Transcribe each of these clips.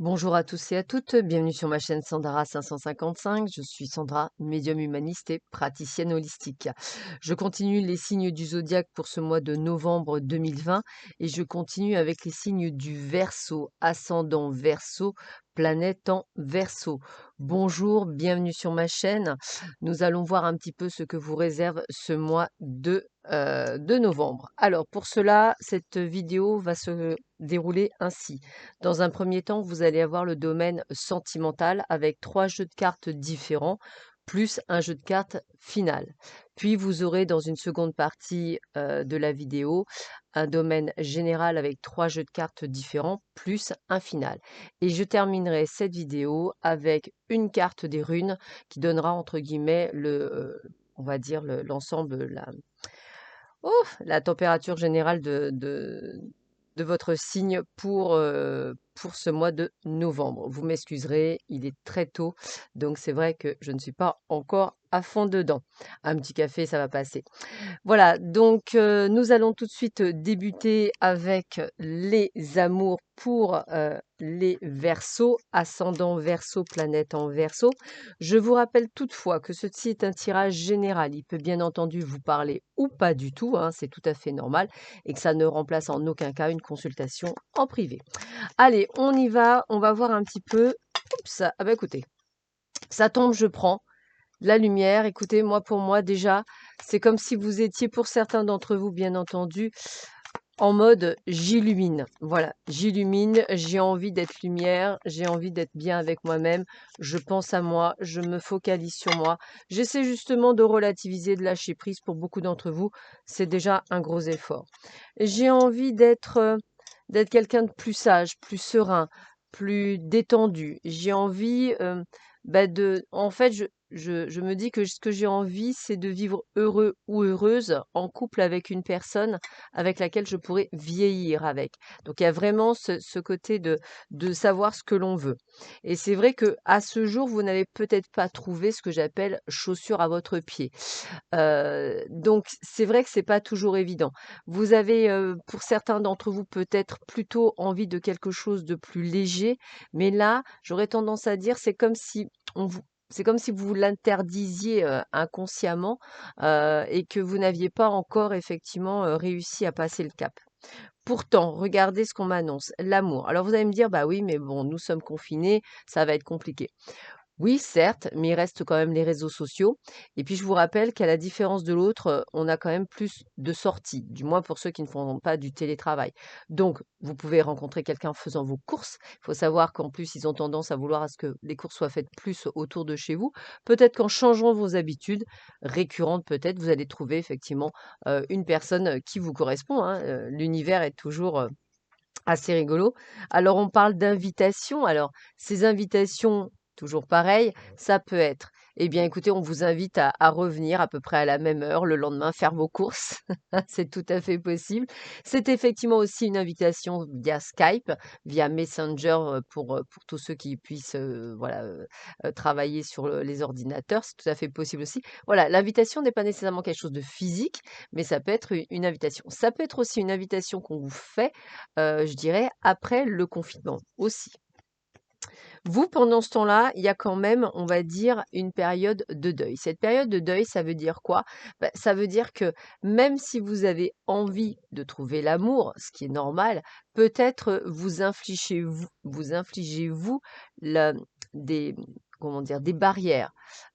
Bonjour à tous et à toutes, bienvenue sur ma chaîne Sandara 555. Je suis Sandra, médium humaniste et praticienne holistique. Je continue les signes du zodiaque pour ce mois de novembre 2020 et je continue avec les signes du Verseau, ascendant Verseau, planète en Verseau. Bonjour, bienvenue sur ma chaîne. Nous allons voir un petit peu ce que vous réserve ce mois de novembre. Alors pour cela, cette vidéo va se dérouler ainsi. Dans un premier temps, vous allez avoir le domaine sentimental avec 3 jeux de cartes différents, plus un jeu de cartes final. Puis vous aurez dans une seconde partie de la vidéo un domaine général avec 3 jeux de cartes différents, plus un final. Et je terminerai cette vidéo avec une carte des runes qui donnera entre guillemets on va dire l'ensemble, la température générale de votre signe pour ce mois de novembre. Vous m'excuserez, il est très tôt, donc c'est vrai que je ne suis pas encore à fond dedans. Un petit café, ça va passer. Voilà, donc nous allons tout de suite débuter avec les amours pour les Verseaux, ascendant Verseau, planète en Verseau. Je vous rappelle toutefois que ceci est un tirage général. Il peut bien entendu vous parler ou pas du tout, hein, c'est tout à fait normal, et que ça ne remplace en aucun cas une consultation en privé. Allez, on y va, on va voir un petit peu. Oups, ah bah écoutez, ça tombe, je prends. La lumière, écoutez, moi pour moi déjà, c'est comme si vous étiez, pour certains d'entre vous bien entendu, en mode j'illumine. Voilà, j'illumine, j'ai envie d'être lumière, j'ai envie d'être bien avec moi-même, je pense à moi, je me focalise sur moi. J'essaie justement de relativiser, de lâcher prise pour beaucoup d'entre vous, c'est déjà un gros effort. J'ai envie d'être quelqu'un de plus sage, plus serein, plus détendu. J'ai envie en fait, je me dis que ce que j'ai envie, c'est de vivre heureux ou heureuse en couple avec une personne avec laquelle je pourrais vieillir avec. Donc il y a vraiment ce côté de savoir ce que l'on veut. Et c'est vrai que à ce jour, vous n'avez peut-être pas trouvé ce que j'appelle chaussure à votre pied. Donc c'est vrai que c'est pas toujours évident. Vous avez, pour certains d'entre vous, peut-être plutôt envie de quelque chose de plus léger, mais là, j'aurais tendance à dire, c'est comme si vous l'interdisiez, inconsciemment, et que vous n'aviez pas encore effectivement, réussi à passer le cap. Pourtant, regardez ce qu'on m'annonce, l'amour. Alors vous allez me dire: «Bah oui, mais bon, nous sommes confinés, ça va être compliqué». Oui, certes, mais il reste quand même les réseaux sociaux. Et puis, je vous rappelle qu'à la différence de l'autre, on a quand même plus de sorties, du moins pour ceux qui ne font pas du télétravail. Donc, vous pouvez rencontrer quelqu'un en faisant vos courses. Il faut savoir qu'en plus, ils ont tendance à vouloir à ce que les courses soient faites plus autour de chez vous. Peut-être qu'en changeant vos habitudes récurrentes, peut-être, vous allez trouver effectivement une personne qui vous correspond, hein. L'univers est toujours assez rigolo. Alors on parle d'invitations. Alors ces invitations, toujours pareil, ça peut être, eh bien écoutez, on vous invite à revenir à peu près à la même heure le lendemain faire vos courses. C'est tout à fait possible. C'est effectivement aussi une invitation via Skype, via Messenger pour tous ceux qui puissent voilà, travailler sur les ordinateurs. C'est tout à fait possible aussi. Voilà, l'invitation n'est pas nécessairement quelque chose de physique, mais ça peut être une invitation. Ça peut être aussi une invitation qu'on vous fait je dirais après le confinement aussi. Vous, pendant ce temps-là, il y a quand même, on va dire, une période de deuil. Cette période de deuil, ça veut dire quoi? Bah, ça veut dire que même si vous avez envie de trouver l'amour, ce qui est normal, peut-être vous infligez-vous la des comment dire? Des barrières.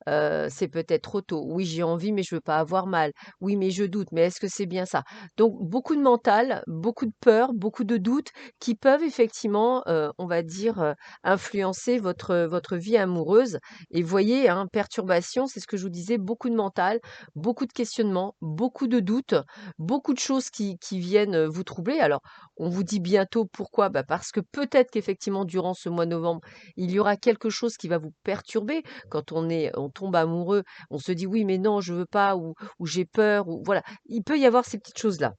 C'est peut-être trop tôt. Oui, j'ai envie, mais je veux pas avoir mal. Oui, mais je doute, mais est-ce que c'est bien ça? Donc beaucoup de mental, beaucoup de peur, beaucoup de doutes qui peuvent effectivement, on va dire, influencer votre vie amoureuse. Et voyez, hein, perturbation, c'est ce que je vous disais, beaucoup de mental, beaucoup de questionnements, beaucoup de doutes, beaucoup de choses qui viennent vous troubler. Alors, on vous dit bientôt pourquoi? Bah, parce que peut-être qu'effectivement, durant ce mois de novembre, il y aura quelque chose qui va vous perturber. Quand on tombe amoureux, on se dit oui, mais non, je veux pas, ou j'ai peur, ou voilà. Il peut y avoir ces petites choses-là.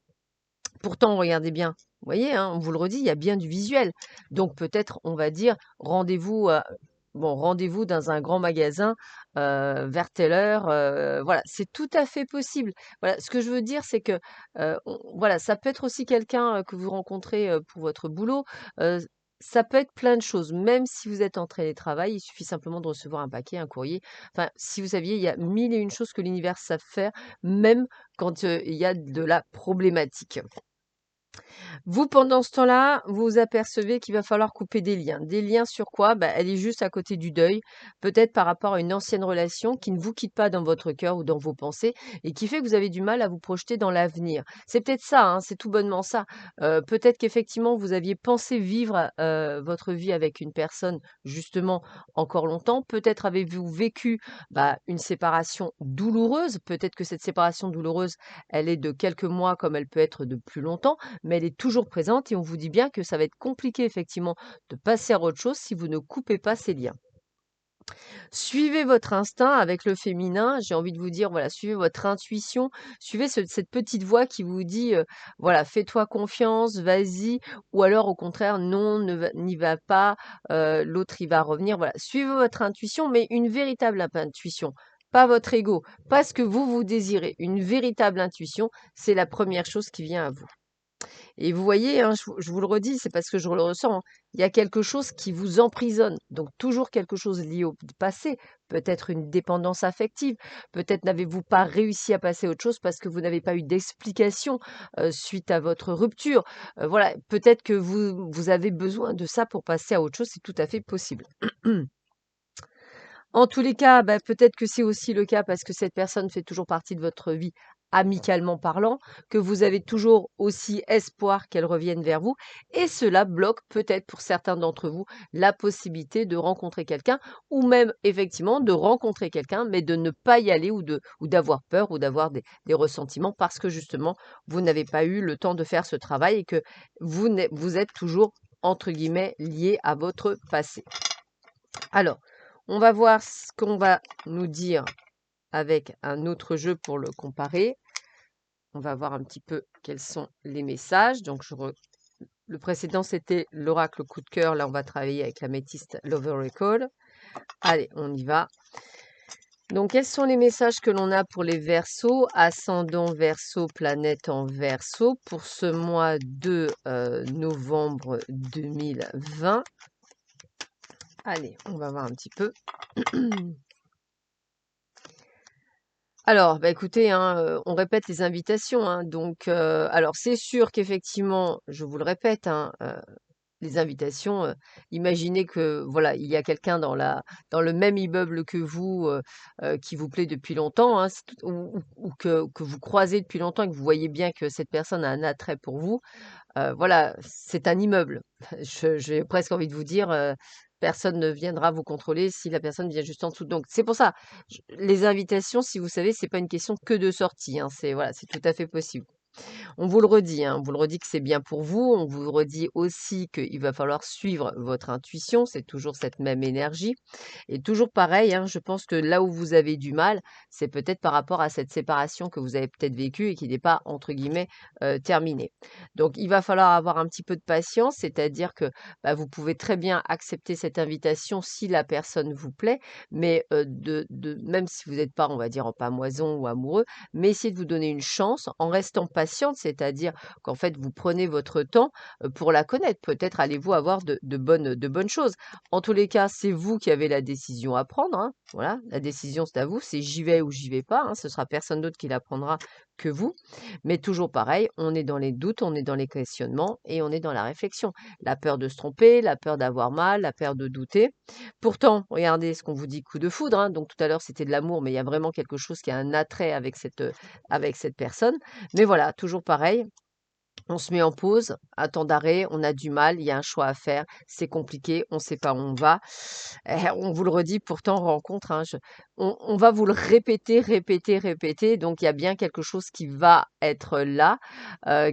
Pourtant, regardez bien. Vous voyez, hein, on vous le redit, il y a bien du visuel. Donc peut-être, on va dire, rendez-vous dans un grand magasin vers telle heure. Voilà, c'est tout à fait possible. Voilà, ce que je veux dire, c'est que voilà, ça peut être aussi quelqu'un que vous rencontrez pour votre boulot. ça peut être plein de choses. Même si vous êtes en télétravail, il suffit simplement de recevoir un paquet, un courrier. Enfin, si vous saviez, il y a mille et une choses que l'univers savent faire, même quand il y a de la problématique. Vous, pendant ce temps-là, vous vous apercevez qu'il va falloir couper des liens. Des liens sur quoi? Bah, elle est juste à côté du deuil, peut-être par rapport à une ancienne relation qui ne vous quitte pas dans votre cœur ou dans vos pensées et qui fait que vous avez du mal à vous projeter dans l'avenir. C'est peut-être ça, hein, c'est tout bonnement ça. Peut-être qu'effectivement, vous aviez pensé vivre votre vie avec une personne justement encore longtemps. Peut-être avez-vous vécu une séparation douloureuse. Peut-être que cette séparation douloureuse, elle est de quelques mois comme elle peut être de plus longtemps, mais elle est toujours présente et on vous dit bien que ça va être compliqué effectivement de passer à autre chose si vous ne coupez pas ces liens. Suivez votre instinct avec le féminin, j'ai envie de vous dire, voilà, suivez votre intuition, suivez cette petite voix qui vous dit, voilà, fais-toi confiance, vas-y, ou alors au contraire, non, n'y va pas, l'autre il va revenir, voilà. Suivez votre intuition, mais une véritable intuition, pas votre ego, pas ce que vous désirez. Une véritable intuition, c'est la première chose qui vient à vous. Et vous voyez, hein, je vous le redis, c'est parce que je le ressens, hein, il y a quelque chose qui vous emprisonne, donc toujours quelque chose lié au passé, peut-être une dépendance affective, peut-être n'avez-vous pas réussi à passer à autre chose parce que vous n'avez pas eu d'explication suite à votre rupture. Voilà, peut-être que vous avez besoin de ça pour passer à autre chose, c'est tout à fait possible. En tous les cas, peut-être que c'est aussi le cas parce que cette personne fait toujours partie de votre vie, amicalement parlant, que vous avez toujours aussi espoir qu'elle revienne vers vous et cela bloque peut-être pour certains d'entre vous la possibilité de rencontrer quelqu'un ou même effectivement de rencontrer quelqu'un mais de ne pas y aller ou d'avoir peur ou d'avoir des ressentiments parce que justement vous n'avez pas eu le temps de faire ce travail et que vous êtes toujours entre guillemets lié à votre passé. Alors, on va voir ce qu'on va nous dire avec un autre jeu pour le comparer. On va voir un petit peu quels sont les messages. Donc, le précédent, c'était l'oracle coup de cœur. Là, on va travailler avec l'améthyste Lover Recall. Allez, on y va. Donc, quels sont les messages que l'on a pour les Verseaux, ascendant Verseau, planète en Verseau, pour ce mois de novembre 2020? Allez, on va voir un petit peu. Alors, écoutez, hein, on répète les invitations, hein, donc alors c'est sûr qu'effectivement, je vous le répète, hein, les invitations, imaginez que, voilà, il y a quelqu'un dans le même immeuble que vous, qui vous plaît depuis longtemps, hein, c'est tout ou que vous croisez depuis longtemps et que vous voyez bien que cette personne a un attrait pour vous. Voilà, c'est un immeuble. J'ai presque envie de vous dire, personne ne viendra vous contrôler si la personne vient juste en dessous. Donc c'est pour ça, les invitations, si vous savez, c'est pas une question que de sortie, hein, c'est voilà, c'est tout à fait possible. On vous le redit, hein, on vous le redit que c'est bien pour vous. On vous redit aussi qu'il va falloir suivre votre intuition. C'est toujours cette même énergie. Et toujours pareil, hein, je pense que là où vous avez du mal, c'est peut-être par rapport à cette séparation que vous avez peut-être vécue et qui n'est pas, entre guillemets, terminée. Donc, il va falloir avoir un petit peu de patience, c'est-à-dire que vous pouvez très bien accepter cette invitation si la personne vous plaît, mais même si vous n'êtes pas, on va dire, en pamoison ou amoureux, mais essayez de vous donner une chance en restant patiente, c'est-à-dire qu'en fait, vous prenez votre temps pour la connaître. Peut-être allez-vous avoir de bonnes choses. En tous les cas, c'est vous qui avez la décision à prendre, hein. Voilà, la décision, c'est à vous. C'est j'y vais ou j'y vais pas, hein. Ce sera personne d'autre qui la prendra que vous. Mais toujours pareil, on est dans les doutes, on est dans les questionnements et on est dans la réflexion. La peur de se tromper, la peur d'avoir mal, la peur de douter. Pourtant, regardez ce qu'on vous dit coup de foudre, hein. Donc tout à l'heure, c'était de l'amour, mais il y a vraiment quelque chose qui a un attrait avec cette personne. Mais voilà, toujours pareil, on se met en pause, à temps d'arrêt, on a du mal, il y a un choix à faire, c'est compliqué, on ne sait pas où on va. On vous le redit, pourtant, rencontre, hein, on va vous le répéter, répéter, répéter. Donc, il y a bien quelque chose qui va être là,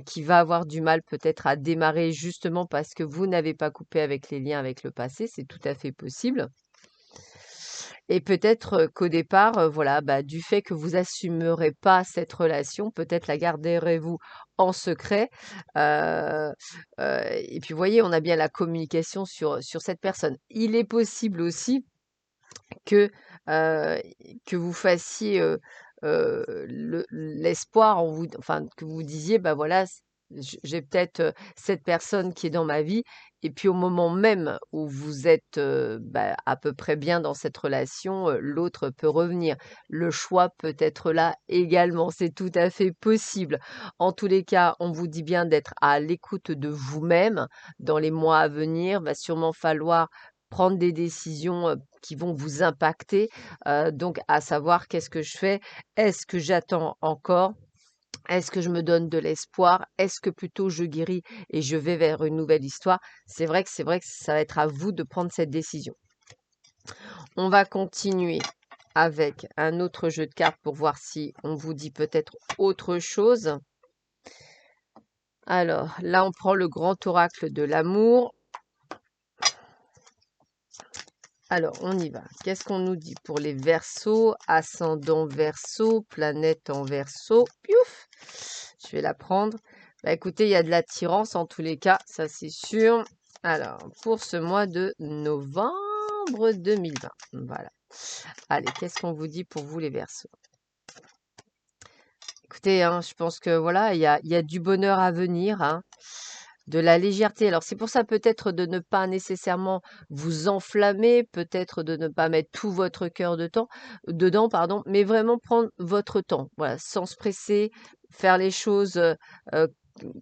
qui va avoir du mal peut-être à démarrer justement parce que vous n'avez pas coupé avec les liens avec le passé. C'est tout à fait possible. Et peut-être, qu'au départ, voilà, du fait que vous assumerez pas cette relation, peut-être la garderez-vous en secret, heu et puis vous voyez, on a bien la communication sur cette personne. Il est possible aussi que, heu, que vous fassiez, l'espoir en vous enfin, que vous disiez: «Bah, voilà, j'ai peut-être cette personne qui est dans ma vie, et puis au moment même où vous êtes à peu près bien dans cette relation, l'autre peut revenir. Le choix peut être là également, c'est tout à fait possible. En tous les cas, on vous dit bien d'être à l'écoute de vous-même. Dans les mois à venir, va sûrement falloir prendre des décisions qui vont vous impacter. Donc, à savoir, qu'est-ce que je fais? Est-ce que j'attends encore? Est-ce que je me donne de l'espoir? Est-ce que plutôt je guéris et je vais vers une nouvelle histoire? C'est vrai que ça va être à vous de prendre cette décision. On va continuer avec un autre jeu de cartes pour voir si on vous dit peut-être autre chose. Alors, là, on prend le grand oracle de l'amour. Alors, on y va. Qu'est-ce qu'on nous dit pour les Verseaux, ascendant Verseau, planète en Verseau? Piouf! Je vais la prendre. Bah écoutez, il y a de l'attirance en tous les cas, ça c'est sûr. Alors, pour ce mois de novembre 2020. Voilà. Allez, qu'est-ce qu'on vous dit pour vous les Verseaux? Écoutez, hein, je pense que voilà, il y a du bonheur à venir, hein, de la légèreté. Alors, c'est pour ça peut-être de ne pas nécessairement vous enflammer, peut-être de ne pas mettre tout votre cœur dedans, pardon, mais vraiment prendre votre temps, voilà, sans se presser, faire les choses euh,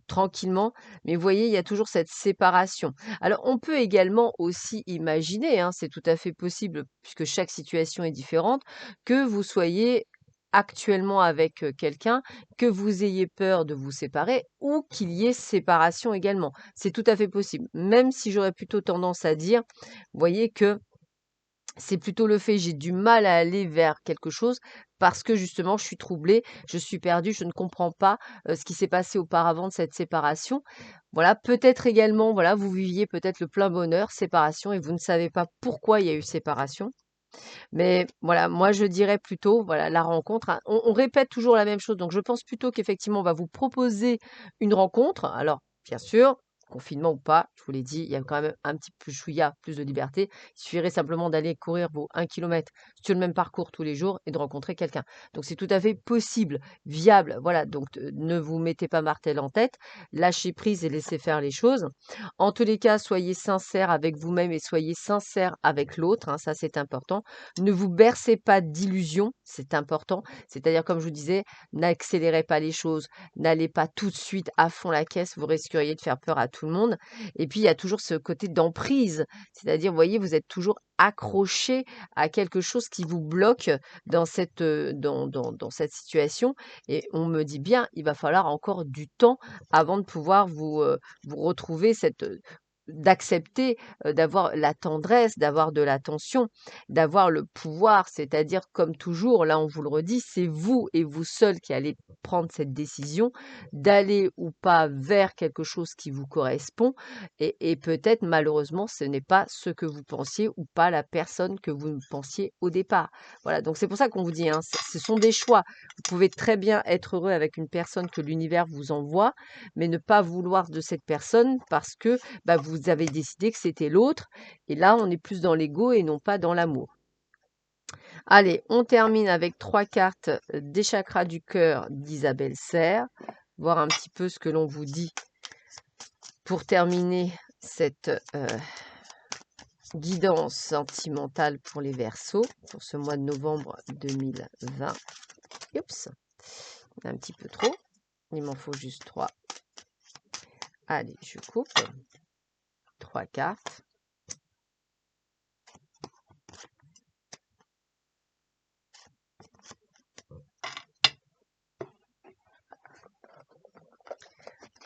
tranquillement. Mais vous voyez, il y a toujours cette séparation. Alors, on peut également aussi imaginer, hein, c'est tout à fait possible, puisque chaque situation est différente, que vous soyez actuellement avec quelqu'un, que vous ayez peur de vous séparer ou qu'il y ait séparation également. C'est tout à fait possible. Même si j'aurais plutôt tendance à dire, vous voyez que c'est plutôt le fait, j'ai du mal à aller vers quelque chose parce que justement je suis troublée, je suis perdue, je ne comprends pas ce qui s'est passé auparavant de cette séparation. Voilà, peut-être également, voilà, vous viviez peut-être le plein bonheur, séparation, et vous ne savez pas pourquoi il y a eu séparation. Mais voilà, moi je dirais plutôt, voilà, la rencontre, hein. On répète toujours la même chose, donc je pense plutôt qu'effectivement on va vous proposer une rencontre. Alors, bien sûr, confinement ou pas, je vous l'ai dit, il y a quand même un petit peu chouïa, plus de liberté. Il suffirait simplement d'aller courir vos 1 kilomètre sur le même parcours tous les jours et de rencontrer quelqu'un. Donc c'est tout à fait possible, viable. Voilà, donc ne vous mettez pas martel en tête, lâchez prise et laissez faire les choses. En tous les cas, soyez sincère avec vous-même et soyez sincère avec l'autre, hein, ça c'est important. Ne vous bercez pas d'illusions, c'est important. C'est-à-dire, comme je vous disais, n'accélérez pas les choses, n'allez pas tout de suite à fond la caisse, vous risqueriez de faire peur à tout le monde. Et puis, il y a toujours ce côté d'emprise, c'est-à-dire, vous voyez, vous êtes toujours accroché à quelque chose qui vous bloque dans cette situation. Et on me dit bien, il va falloir encore du temps avant de pouvoir vous retrouver d'accepter d'avoir la tendresse, d'avoir de l'attention, d'avoir le pouvoir, c'est-à-dire comme toujours, là on vous le redit, c'est vous et vous seul qui allez prendre cette décision d'aller ou pas vers quelque chose qui vous correspond, et peut-être malheureusement ce n'est pas ce que vous pensiez ou pas la personne que vous pensiez au départ. Voilà, donc c'est pour ça qu'on vous dit, hein, ce sont des choix. Vous pouvez très bien être heureux avec une personne que l'univers vous envoie, mais ne pas vouloir de cette personne parce que vous avez décidé que c'était l'autre. Et là, on est plus dans l'ego et non pas dans l'amour. Allez, on termine avec 3 cartes des chakras du cœur d'Isabelle Serre. Voir un petit peu ce que l'on vous dit pour terminer cette guidance sentimentale pour les Verseaux pour ce mois de novembre 2020. Oups, un petit peu trop. Il m'en faut juste 3. Allez, je coupe. 3 cartes.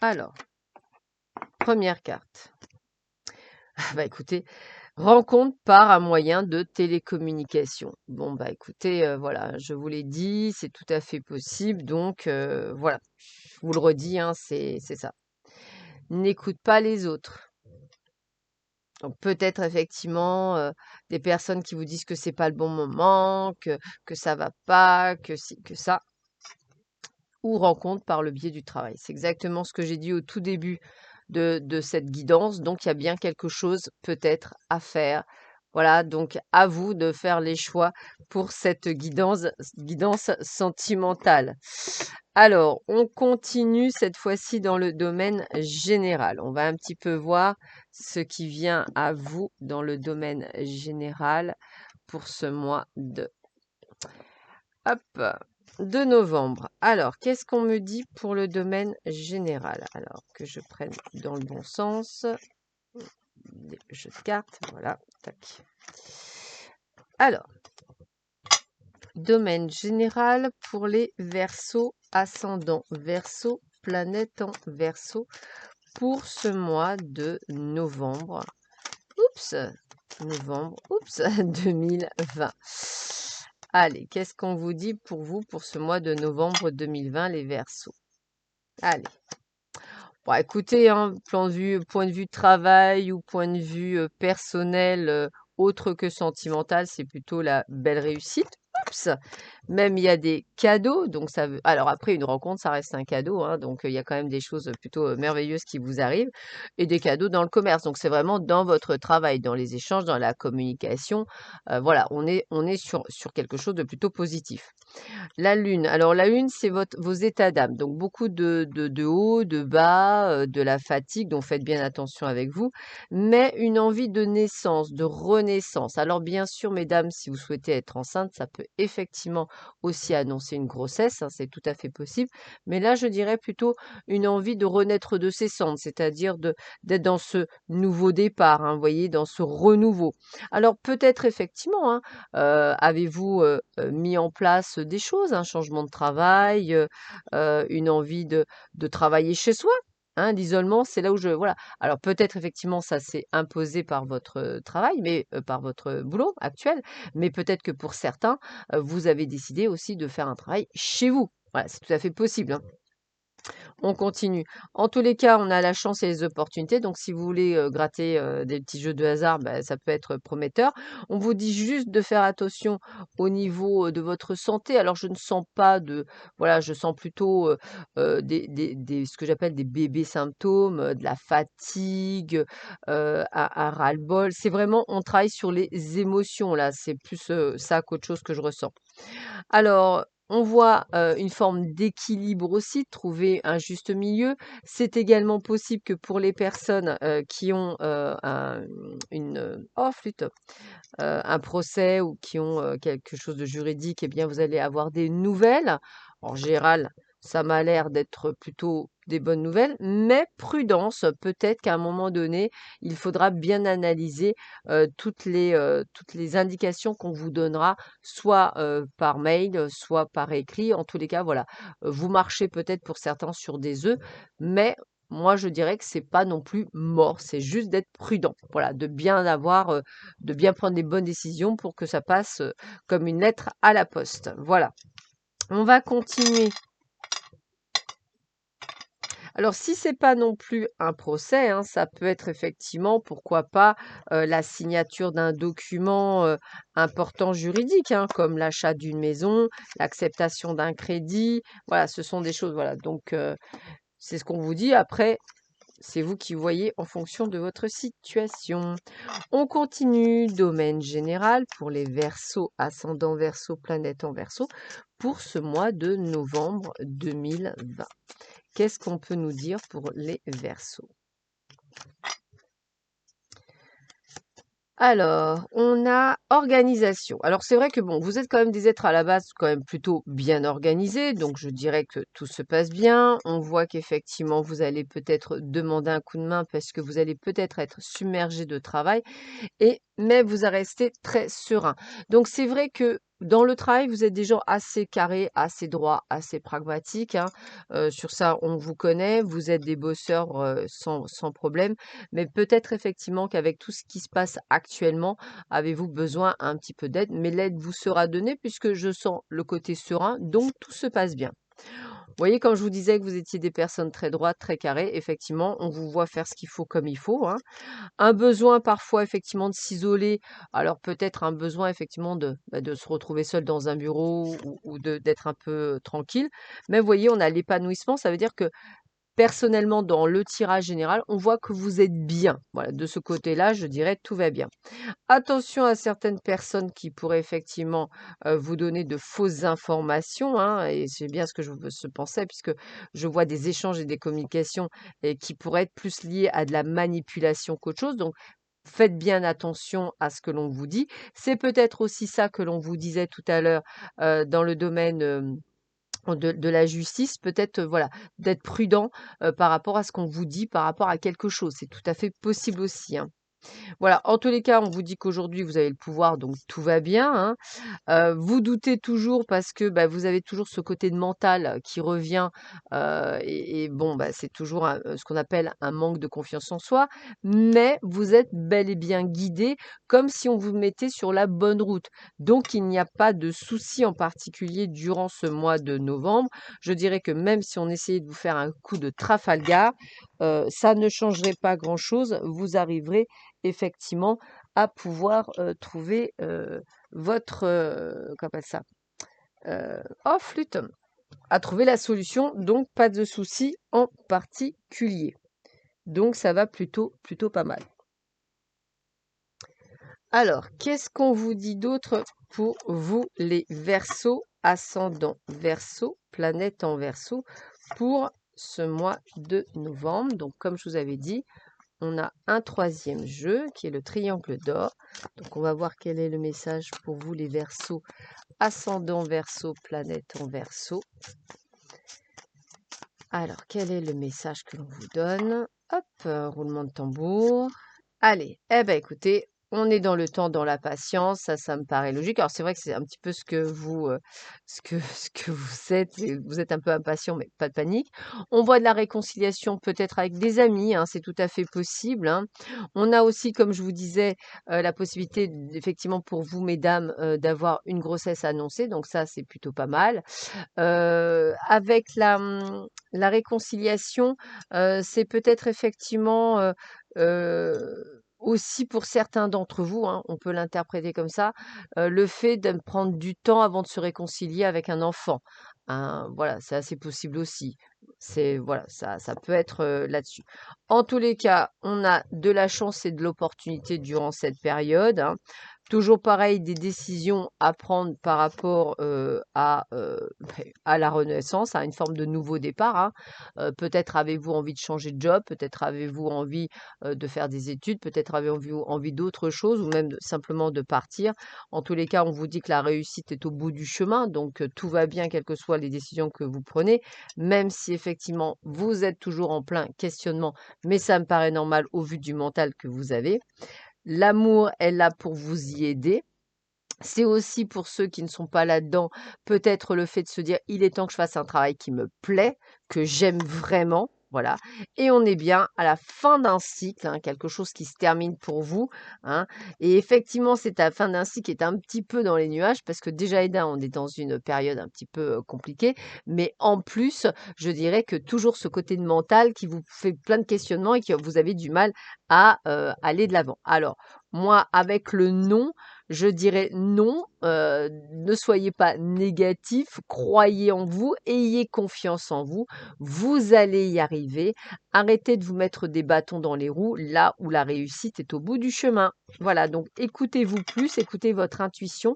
Alors, première carte. Écoutez, rencontre par un moyen de télécommunication. Bon, écoutez, voilà, je vous l'ai dit, c'est tout à fait possible. Donc, voilà, je vous le redis, hein, c'est ça. N'écoute pas les autres. Donc, peut-être effectivement des personnes qui vous disent que c'est pas le bon moment, que ça va pas, que si, que ça. Ou rencontre par le biais du travail. C'est exactement ce que j'ai dit au tout début de cette guidance. Donc, il y a bien quelque chose peut-être à faire Voilà, donc à vous de faire les choix pour cette guidance sentimentale. Alors, on continue cette fois-ci dans le domaine général. On va un petit peu voir ce qui vient à vous dans le domaine général pour ce mois hop, de novembre. Alors, qu'est-ce qu'on me dit pour le domaine général? Alors, que je prenne dans le bon sens. Des jeux de cartes, voilà, tac. Alors, domaine général pour les Verseaux, ascendant Verseau, planète en Verseau pour ce mois de novembre. Oups, novembre, oups, 2020. Allez, qu'est-ce qu'on vous dit pour vous pour ce mois de novembre 2020, les Verseaux? Allez. Bon, écoutez, hein, point de vue travail ou point de vue personnel, autre que sentimental, c'est plutôt la belle réussite. Oups! Même il y a des cadeaux, donc ça veut alors après une rencontre, ça reste un cadeau, hein, donc il y a quand même des choses plutôt, merveilleuses qui vous arrivent et des cadeaux dans le commerce. Donc c'est vraiment dans votre travail, dans les échanges, dans la communication, voilà, on est sur quelque chose de plutôt positif. La lune. Alors la lune, c'est vos états d'âme. Donc beaucoup de hauts, de bas, de la fatigue, donc faites bien attention avec vous, mais une envie de naissance, de renaissance. Alors bien sûr, mesdames, si vous souhaitez être enceinte, ça peut effectivement aussi annoncer une grossesse, hein, c'est tout à fait possible. Mais là, je dirais plutôt une envie de renaître de ses cendres, c'est-à-dire d'être dans ce nouveau départ, hein, vous voyez, dans ce renouveau. Alors peut-être effectivement, hein, avez-vous mis en place des choses, un changement de travail, une envie de travailler chez soi? Hein, l'isolement, c'est là où je voilà. Alors peut-être effectivement ça s'est imposé par votre travail, mais par votre boulot actuel, mais peut-être que pour certains, vous avez décidé aussi de faire un travail chez vous. Voilà, c'est tout à fait possible, hein. On continue. En tous les cas, on a la chance et les opportunités. Donc, si vous voulez gratter des petits jeux de hasard, bah, ça peut être prometteur. On vous dit juste de faire attention au niveau de votre santé. Alors, je ne sens pas de, voilà, je sens plutôt ce que j'appelle des bébés symptômes, de la fatigue, un ras-le-bol. C'est vraiment, on travaille sur les émotions là. C'est plus ça qu'autre chose que je ressens. Alors, on voit, une forme d'équilibre aussi, de trouver un juste milieu. C'est également possible que pour les personnes, qui ont, oh flûte! Un procès ou qui ont, quelque chose de juridique, eh bien, vous allez avoir des nouvelles. En général, ça m'a l'air d'être plutôt des bonnes nouvelles, mais prudence, peut-être qu'à un moment donné, il faudra bien analyser, toutes les indications qu'on vous donnera, soit, par mail, soit par écrit. En tous les cas, voilà, vous marchez peut-être pour certains sur des œufs, mais moi, je dirais que c'est pas non plus mort, c'est juste d'être prudent. Voilà, de bien prendre les bonnes décisions pour que ça passe, comme une lettre à la poste. Voilà. On va continuer. Alors si c'est pas non plus un procès, hein, ça peut être effectivement, pourquoi pas, la signature d'un document, important juridique, hein, comme l'achat d'une maison, l'acceptation d'un crédit. Voilà, ce sont des choses, voilà, donc c'est ce qu'on vous dit. Après, c'est vous qui voyez en fonction de votre situation. On continue, domaine général pour les Verseaux, ascendant Verseau, planète en Verseau, pour ce mois de novembre 2020. Qu'est-ce qu'on peut nous dire pour les Verseaux? Alors, on a organisation. Alors, c'est vrai que bon, vous êtes quand même des êtres à la base quand même plutôt bien organisés, donc je dirais que tout se passe bien. On voit qu'effectivement, vous allez peut-être demander un coup de main parce que vous allez peut-être être submergé de travail. Mais vous a resté très serein. Donc c'est vrai que dans le travail, vous êtes des gens assez carrés, assez droits, assez pragmatiques, hein. Sur ça, on vous connaît. Vous êtes des bosseurs, sans problème. Mais peut-être effectivement qu'avec tout ce qui se passe actuellement, avez-vous besoin un petit peu d'aide, mais l'aide vous sera donnée puisque je sens le côté serein, donc tout se passe bien. Vous voyez, quand je vous disais que vous étiez des personnes très droites, très carrées, effectivement, on vous voit faire ce qu'il faut comme il faut, hein. Un besoin parfois effectivement de s'isoler, alors peut-être un besoin effectivement de se retrouver seul dans un bureau ou d'être un peu tranquille. Mais vous voyez, on a l'épanouissement, ça veut dire que personnellement, dans le tirage général, on voit que vous êtes bien. Voilà, de ce côté-là, je dirais tout va bien. Attention à certaines personnes qui pourraient effectivement vous donner de fausses informations, hein, et c'est bien ce que je pensais, puisque je vois des échanges et des communications et qui pourraient être plus liés à de la manipulation qu'autre chose. Donc, faites bien attention à ce que l'on vous dit. C'est peut-être aussi ça que l'on vous disait tout à l'heure dans le domaine de la justice, peut-être voilà, d'être prudent par rapport à ce qu'on vous dit, par rapport à quelque chose. C'est tout à fait possible aussi, hein. Voilà, en tous les cas, on vous dit qu'aujourd'hui, vous avez le pouvoir, donc tout va bien, hein. Vous doutez toujours parce que, bah, vous avez toujours ce côté de mental qui revient, et bon, bah, c'est toujours ce qu'on appelle un manque de confiance en soi, mais vous êtes bel et bien guidé comme si on vous mettait sur la bonne route. Donc il n'y a pas de souci en particulier durant ce mois de novembre. Je dirais que même si on essayait de vous faire un coup de Trafalgar, ça ne changerait pas grand-chose. Vous arriverez effectivement à pouvoir, trouver, votre, qu'on appelle ça? Oh flûte! À trouver la solution, donc pas de souci en particulier. Donc ça va plutôt pas mal. Alors, qu'est-ce qu'on vous dit d'autre pour vous les Verseaux, ascendant Verseau, planète en Verseau, pour ce mois de novembre? Donc comme je vous avais dit, on a un troisième jeu qui est le triangle d'or. Donc on va voir quel est le message pour vous les Verseaux, ascendant Verseau, planète en Verseau. Alors, quel est le message que l'on vous donne? Hop, roulement de tambour. Allez, eh ben écoutez, on est dans le temps, dans la patience, ça me paraît logique. Alors c'est vrai que c'est un petit peu ce que vous, ce que vous êtes, vous êtes un peu impatient, mais pas de panique. On voit de la réconciliation peut-être avec des amis, hein, c'est tout à fait possible, hein. On a aussi, comme je vous disais, la possibilité, effectivement, pour vous, mesdames, d'avoir une grossesse annoncée, donc ça, c'est plutôt pas mal. Avec la réconciliation, c'est peut-être effectivement, aussi pour certains d'entre vous, hein, on peut l'interpréter comme ça, le fait de prendre du temps avant de se réconcilier avec un enfant, hein. Voilà, c'est assez possible aussi. C'est voilà, ça peut être, là-dessus. En tous les cas, on a de la chance et de l'opportunité durant cette période, hein. Toujours pareil, des décisions à prendre par rapport, à la renaissance, à une forme de nouveau départ, hein. Peut-être avez-vous envie de changer de job, peut-être avez-vous envie, de faire des études, peut-être avez-vous envie d'autre chose ou même simplement de partir. En tous les cas, on vous dit que la réussite est au bout du chemin, donc tout va bien quelles que soient les décisions que vous prenez, même si effectivement vous êtes toujours en plein questionnement, mais ça me paraît normal au vu du mental que vous avez. L'amour est là pour vous y aider. C'est aussi pour ceux qui ne sont pas là-dedans, peut-être le fait de se dire: «Il est temps que je fasse un travail qui me plaît, que j'aime vraiment», voilà, et on est bien à la fin d'un cycle, hein, quelque chose qui se termine pour vous, hein, et effectivement, c'est à la fin d'un cycle qui est un petit peu dans les nuages parce que déjà et d'un, on est dans une période un petit peu, compliquée, mais en plus, je dirais que toujours ce côté de mental qui vous fait plein de questionnements et que vous avez du mal à, aller de l'avant. Alors moi, avec le non, je dirais non, ne soyez pas négatif, croyez en vous, ayez confiance en vous, vous allez y arriver. Arrêtez de vous mettre des bâtons dans les roues là où la réussite est au bout du chemin. Voilà, donc écoutez-vous plus, écoutez votre intuition,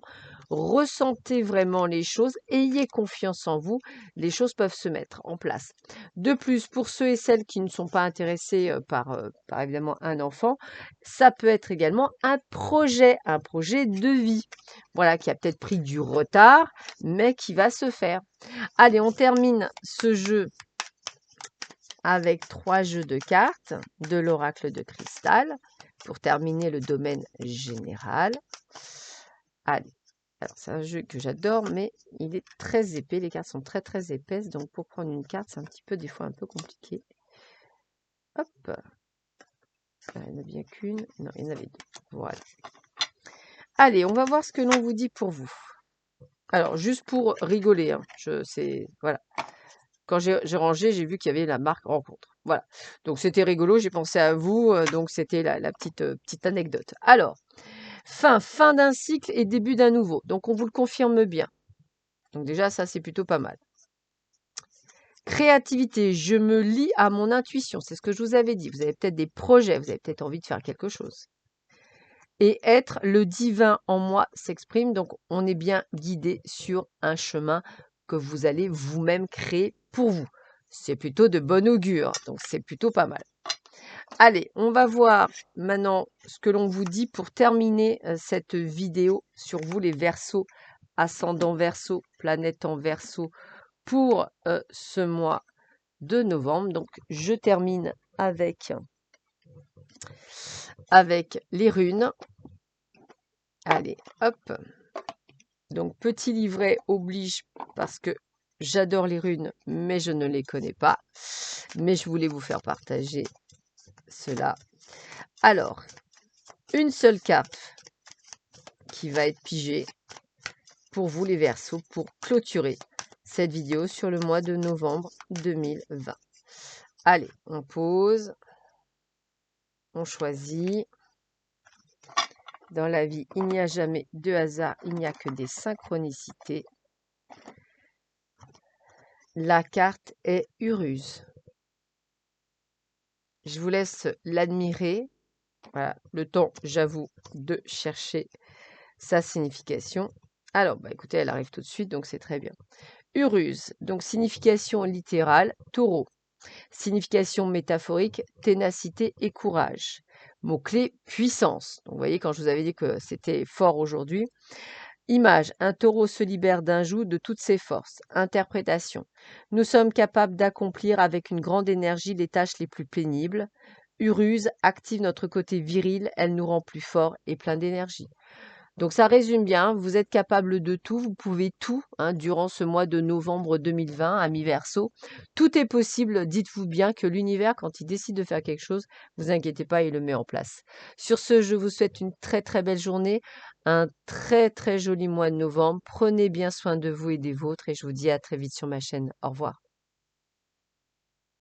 ressentez vraiment les choses, ayez confiance en vous, les choses peuvent se mettre en place. De plus, pour ceux et celles qui ne sont pas intéressés par évidemment un enfant, ça peut être également un projet de vie, voilà, qui a peut-être pris du retard, mais qui va se faire. Allez, on termine ce jeu avec 3 jeux de cartes de l'oracle de cristal pour terminer le domaine général. Allez, alors c'est un jeu que j'adore, mais il est très épais. Les cartes sont très très épaisses, donc pour prendre une carte, c'est un petit peu des fois un peu compliqué. Hop, il n'y en a bien qu'une. Non, il y en avait deux. Voilà. Allez, on va voir ce que l'on vous dit pour vous. Alors, juste pour rigoler, hein, voilà. Quand j'ai rangé, j'ai vu qu'il y avait la marque rencontre. Voilà. Donc, c'était rigolo, j'ai pensé à vous, donc c'était la petite anecdote. Alors, fin d'un cycle et début d'un nouveau. Donc, on vous le confirme bien. Donc, déjà, ça, c'est plutôt pas mal. Créativité, je me lie à mon intuition, c'est ce que je vous avais dit. Vous avez peut-être des projets, vous avez peut-être envie de faire quelque chose. Et être, le divin en moi s'exprime, donc on est bien guidé sur un chemin que vous allez vous-même créer pour vous. C'est plutôt de bon augure, donc c'est plutôt pas mal. Allez, on va voir maintenant ce que l'on vous dit pour terminer cette vidéo sur vous les Verseaux, ascendant Verseau, planète en Verseau pour ce mois de novembre. Donc je termine avec les runes. Allez, hop. Donc petit livret oblige parce que j'adore les runes, mais je ne les connais pas. Mais je voulais vous faire partager cela. Alors, une seule carte qui va être pigée pour vous les Verseaux pour clôturer cette vidéo sur le mois de novembre 2020. Allez, on pose, on choisit. Dans la vie, il n'y a jamais de hasard, il n'y a que des synchronicités. La carte est Uruse. Je vous laisse l'admirer. Voilà, le temps, j'avoue, de chercher sa signification. Alors, écoutez, elle arrive tout de suite, donc c'est très bien. Uruse, donc signification littérale, taureau. Signification métaphorique, ténacité et courage. Mot-clé, puissance. Donc, vous voyez, quand je vous avais dit que c'était fort aujourd'hui. Image, un taureau se libère d'un joug de toutes ses forces. Interprétation, nous sommes capables d'accomplir avec une grande énergie les tâches les plus pénibles. Uruse active notre côté viril, elle nous rend plus forts et plein d'énergie. Donc ça résume bien, vous êtes capable de tout, vous pouvez tout durant ce mois de novembre 2020, amis Verseau. Tout est possible, dites-vous bien que l'univers, quand il décide de faire quelque chose, vous inquiétez pas, il le met en place. Sur ce, je vous souhaite une très très belle journée, un très très joli mois de novembre. Prenez bien soin de vous et des vôtres et je vous dis à très vite sur ma chaîne. Au revoir.